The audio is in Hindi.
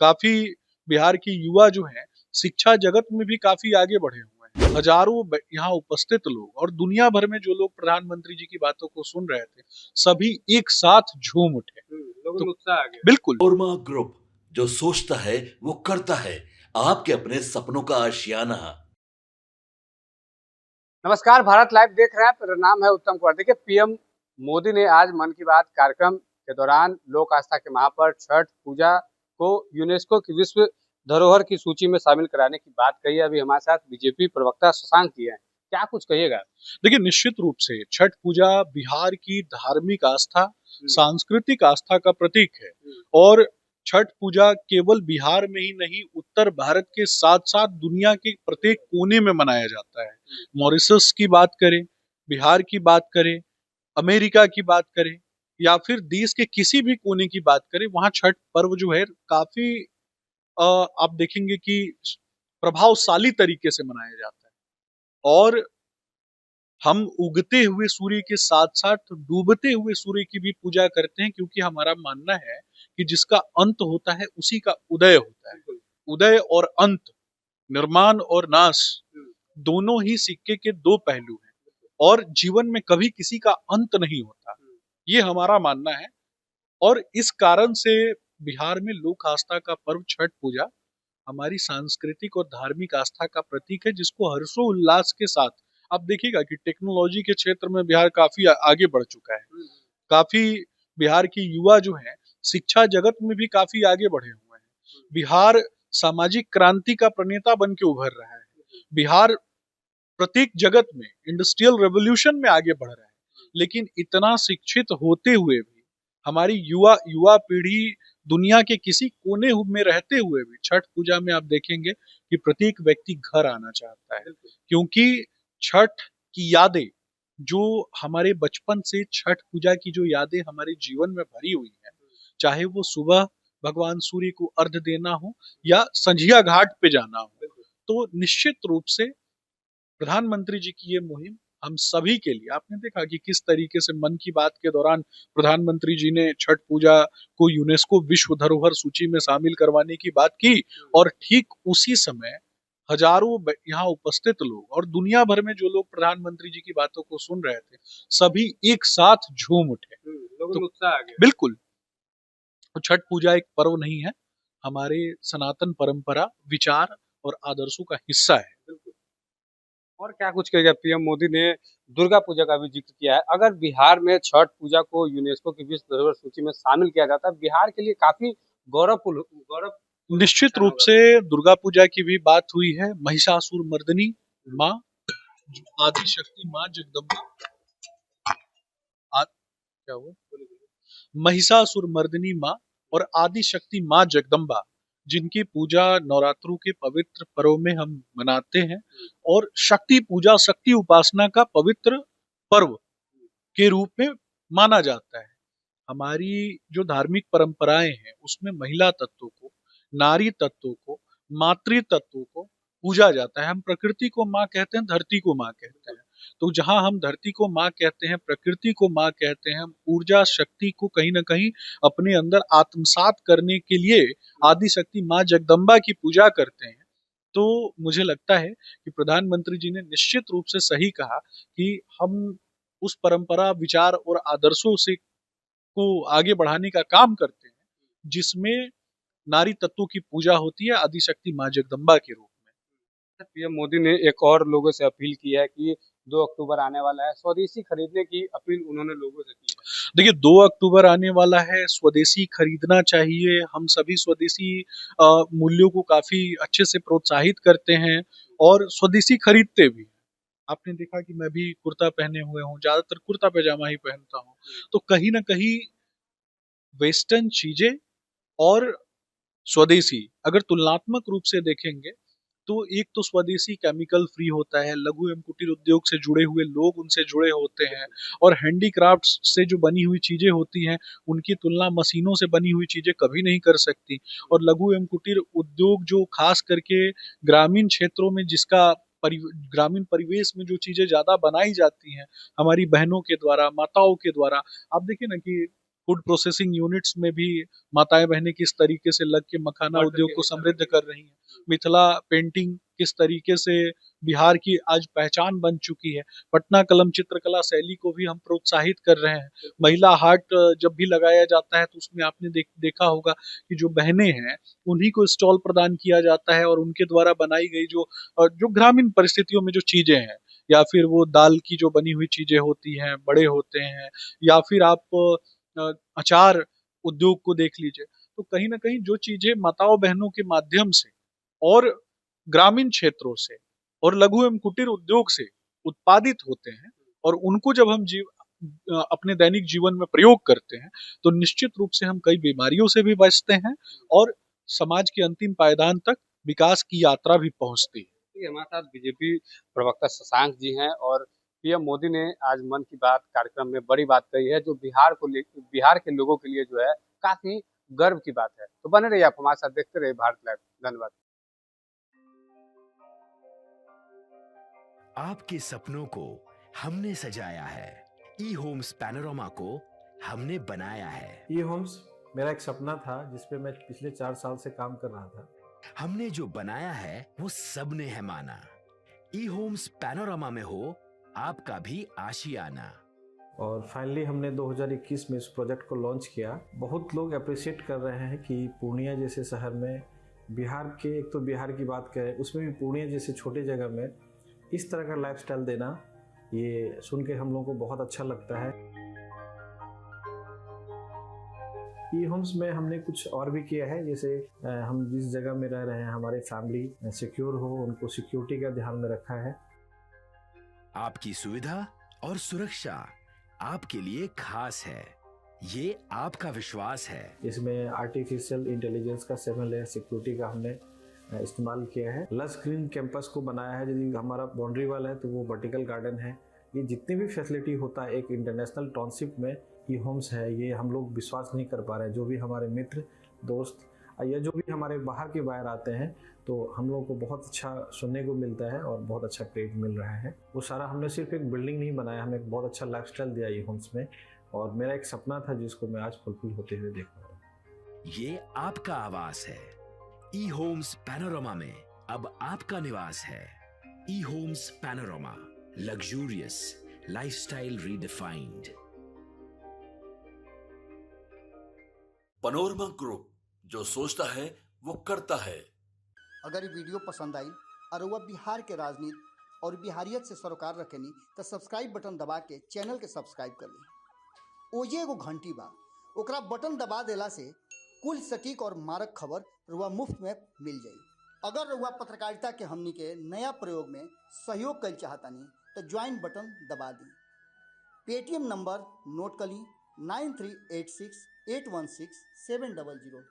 काफी बिहार की युवा जो है शिक्षा जगत में भी काफी आगे बढ़े हुए हैं। हजारों यहाँ उपस्थित लोग और दुनिया भर में जो लोग प्रधानमंत्री जी की बातों को सुन रहे थे, सभी एक साथ झूम उठे। लोगों तो में उत्साह आ गया। बिल्कुल ओरमा ग्रुप, जो सोचता है वो करता है। आपके अपने सपनों का आशियाना। नमस्कार, भारत लाइव देख रहे हैं। मेरा नाम है उत्तम कुमार। देखिए, पीएम मोदी ने आज मन की बात कार्यक्रम के दौरान लोक आस्था के महापर्व छठ पूजा को यूनेस्को की विश्व धरोहर की सूची में शामिल कराने की बात कही है। अभी हमारे साथ बीजेपी प्रवक्ता शशांक जी हैं। क्या कुछ कहिएगा? देखिए, निश्चित रूप से छठ पूजा बिहार की धार्मिक आस्था, सांस्कृतिक आस्था का प्रतीक है। और छठ पूजा केवल बिहार में ही नहीं, उत्तर भारत के साथ साथ दुनिया के प्रत्येक कोने में मनाया जाता है। मॉरिशस की बात करें, बिहार की बात करें, अमेरिका की बात करें, या फिर देश के किसी भी कोने की बात करें, वहां छठ पर्व जो है काफी आप देखेंगे कि प्रभावशाली तरीके से मनाया जाता है। और हम उगते हुए सूर्य के साथ साथ डूबते हुए सूर्य की भी पूजा करते हैं, क्योंकि हमारा मानना है कि जिसका अंत होता है उसी का उदय होता है। उदय और अंत, निर्माण और नाश, दोनों ही सिक्के के दो पहलू हैं। और जीवन में कभी किसी का अंत नहीं होता, ये हमारा मानना है। और इस कारण से बिहार में लोक आस्था का पर्व छठ पूजा हमारी सांस्कृतिक और धार्मिक आस्था का प्रतीक है, जिसको हर्षोल्लास के साथ, आप देखिएगा कि टेक्नोलॉजी के क्षेत्र में बिहार काफी आगे बढ़ चुका है। काफी बिहार की युवा जो है शिक्षा जगत में भी काफी आगे बढ़े हुए हैं। बिहार सामाजिक क्रांति का प्रणेता बन के उभर रहा है। बिहार प्रत्येक जगत में इंडस्ट्रियल रेवोल्यूशन में आगे बढ़ रहा है। लेकिन इतना शिक्षित होते हुए भी हमारी युवा पीढ़ी दुनिया के किसी कोने में रहते हुए भी छठ पूजा में आप देखेंगे कि प्रत्येक व्यक्ति घर आना चाहता है, क्योंकि छठ की यादें, जो हमारे बचपन से छठ पूजा की जो यादें हमारे जीवन में भरी हुई है, चाहे वो सुबह भगवान सूर्य को अर्घ देना हो या संझिया घाट पे जाना हो, तो निश्चित रूप से प्रधानमंत्री जी की ये मुहिम हम सभी के लिए, आपने देखा कि किस तरीके से मन की बात के दौरान प्रधानमंत्री जी ने छठ पूजा को यूनेस्को विश्व धरोहर सूची में शामिल करवाने की बात की, और ठीक उसी समय हजारों यहाँ उपस्थित लोग और दुनिया भर में जो लोग प्रधानमंत्री जी की बातों को सुन रहे थे, सभी एक साथ झूम उठे। लोगों तो में उत्साह आ गया। बिल्कुल, तो छठ पूजा एक पर्व नहीं है, हमारे सनातन परंपरा, विचार और आदर्शों का हिस्सा है। और क्या कुछ कहेगा? पीएम मोदी ने दुर्गा पूजा का भी जिक्र किया है। अगर बिहार में छठ पूजा को यूनेस्को की विश्व धरोहर सूची में शामिल किया जाता है, बिहार के लिए काफी गौरव निश्चित रूप से दुर्गा पूजा की भी बात हुई है। महिषासुर मर्दिनी माँ, आदि शक्ति माँ जगदम्बा, क्या हुआ, महिषासुर मर्दिनी माँ और आदि शक्ति माँ जगदम्बा, जिनकी पूजा नवरात्रों के पवित्र पर्व में हम मनाते हैं। और शक्ति पूजा, शक्ति उपासना का पवित्र पर्व के रूप में माना जाता है। हमारी जो धार्मिक परंपराएं हैं उसमें महिला तत्वों को, नारी तत्वों को, मातृ तत्वों को पूजा जाता है। हम प्रकृति को माँ कहते हैं, धरती को माँ कहते हैं। तो जहां हम धरती को माँ कहते हैं, प्रकृति को माँ कहते हैं, हम ऊर्जा शक्ति को कहीं ना कहीं अपने अंदर आत्मसात करने के लिए आदि शक्ति माँ जगदम्बा की पूजा करते हैं। तो मुझे लगता है कि प्रधानमंत्री जी ने निश्चित रूप से सही कहा कि हम उस परंपरा, विचार और आदर्शों से को आगे बढ़ाने का काम करते हैं, जिसमें नारी तत्वों की पूजा होती है आदिशक्ति माँ जगदम्बा के रूप में। पीएम मोदी ने एक और लोगों से अपील की है कि 2 अक्टूबर आने वाला है, स्वदेशी खरीदने की अपील उन्होंने लोगों से की है। देखिए, 2 अक्टूबर आने वाला है, स्वदेशी खरीदना चाहिए। हम सभी स्वदेशी मूल्यों को काफी अच्छे से प्रोत्साहित करते हैं और स्वदेशी खरीदते भी। आपने देखा कि मैं भी कुर्ता पहने हुए हूँ, ज्यादातर कुर्ता पैजामा ही पहनता हूँ। तो कहीं ना कहीं वेस्टर्न चीजें और स्वदेशी अगर तुलनात्मक रूप से देखेंगे, तो एक तो स्वदेशी केमिकल फ्री होता है, लघु एवं कुटीर उद्योग से जुड़े हुए लोग उनसे जुड़े होते हैं, और हैंडीक्राफ्ट्स से जो बनी हुई चीजें होती हैं उनकी तुलना मशीनों से बनी हुई चीजें कभी नहीं कर सकती। और लघु एवं कुटीर उद्योग जो खास करके ग्रामीण क्षेत्रों में, जिसका ग्रामीण परिवेश में जो चीजें ज्यादा बनाई जाती हैं हमारी बहनों के द्वारा, माताओं के द्वारा, आप देखिए ना कि फूड प्रोसेसिंग यूनिट्स में भी माताएं बहनें किस तरीके से लग के मखाना उद्योग को समृद्ध कर रही हैं। मिथिला पेंटिंग किस तरीके से बिहार की आज पहचान बन चुकी है। पटना कलम चित्रकला शैली को भी हम प्रोत्साहित कर रहे हैं। महिला हाट जब भी लगाया जाता है तो उसमें आपने देखा होगा कि जो बहनें हैं उन्हीं को स्टॉल प्रदान किया जाता है और उनके द्वारा बनाई गई जो ग्रामीण परिस्थितियों में जो चीजें हैं, या फिर वो दाल की जो बनी हुई चीजें होती हैं, बड़े होते हैं, या फिर आप अचार उद्योग को देख लीजिए, तो कहीं ना कहीं जो चीजें माताओं बहनों के माध्यम से और ग्रामीण क्षेत्रों से और लघु एवं कुटीर उद्योग से उत्पादित होते हैं और उनको जब हम अपने दैनिक जीवन में प्रयोग करते हैं तो निश्चित रूप से हम कई बीमारियों से भी बचते हैं और समाज के अंतिम पायदान तक विकास की यात्रा भी पहुंचती है। हमारे साथ बीजेपी प्रवक्ता शशांक जी हैं और पीएम मोदी ने आज मन की बात कार्यक्रम में बड़ी बात कही है जो बिहार के लोगों के लिए जो है काफी गर्व की बात है। तो बने रहिए, आप हमारे साथ देखते रहिए भारत लाइव। धन्यवाद। आपके सपनों को हमने सजाया है, ई होम्स पैनोरमा को हमने बनाया है। ई होम्स मेरा एक सपना था जिसपे मैं पिछले 4 साल से काम कर रहा था। हमने जो बनाया है वो सबने है माना। ई होम्स पैनोरमा में हो आपका भी आशियाना। और फाइनली हमने 2021 में इस प्रोजेक्ट को लॉन्च किया। बहुत लोग अप्रिशिएट कर रहे हैं कि पूर्णिया जैसे शहर में बिहार के, एक तो बिहार की बात करें उसमें भी पूर्णिया जैसे छोटे जगह में इस तरह का लाइफस्टाइल देना, ये सुन के हम लोगों को बहुत अच्छा लगता है। ई होम्स में हमने कुछ और भी किया है, जैसे हम जिस जगह में रह रहे हैं हमारे फैमिली सिक्योर हो, उनको सिक्योरिटी का ध्यान में रखा है। आपकी सुविधा और सुरक्षा आपके लिए खास है, ये आपका विश्वास है। इसमें आर्टिफिशियल इंटेलिजेंस का 7 लेयर सिक्योरिटी का हमने इस्तेमाल किया है। लस ग्रीन कैंपस को बनाया है। यदि हमारा बाउंड्री वाल है तो वो वर्टिकल गार्डन है। ये जितनी भी फैसिलिटी होता है एक इंटरनेशनल टाउनशिप में ई होम्स है, ये हम लोग विश्वास नहीं कर पा रहे हैं। जो भी हमारे मित्र दोस्त या जो भी हमारे बाहर के बाहर आते हैं तो हम लोगों को बहुत अच्छा सुनने को मिलता है और बहुत अच्छा क्रेडिट मिल रहा है। वो सारा हमने सिर्फ एक बिल्डिंग नहीं बनाया, हमें एक बहुत अच्छा लाइफस्टाइल दिया ई होम्स में, और मेरा एक सपना था जिसको मैं आज फुलफिल होते हुए देख रहा हूँ। ये आपका आवास है। ई होम्स पैनोरमा में अब आपका निवास है। E Homes Panorama, luxurious lifestyle redefined. Panorama Group, जो सोचता है वो करता है। अगर ये वीडियो पसंद आई और वह बिहार के राजनीति और बिहारियत से सरोकार रखेनी तो सब्सक्राइब बटन दबा के चैनल के सब्सक्राइब कर ली। ओजे एगो घंटी बा, ओकरा बटन दबा देला से कुल सटीक और मारक खबर रुआ मुफ्त में मिल जाई। अगर रुआ पत्रकारिता के हमनी के नया प्रयोग में सहयोग कर चाहतानी तो ज्वाइन बटन दबा दी। पेटीएम नंबर नोट कर ली 9386 816 700।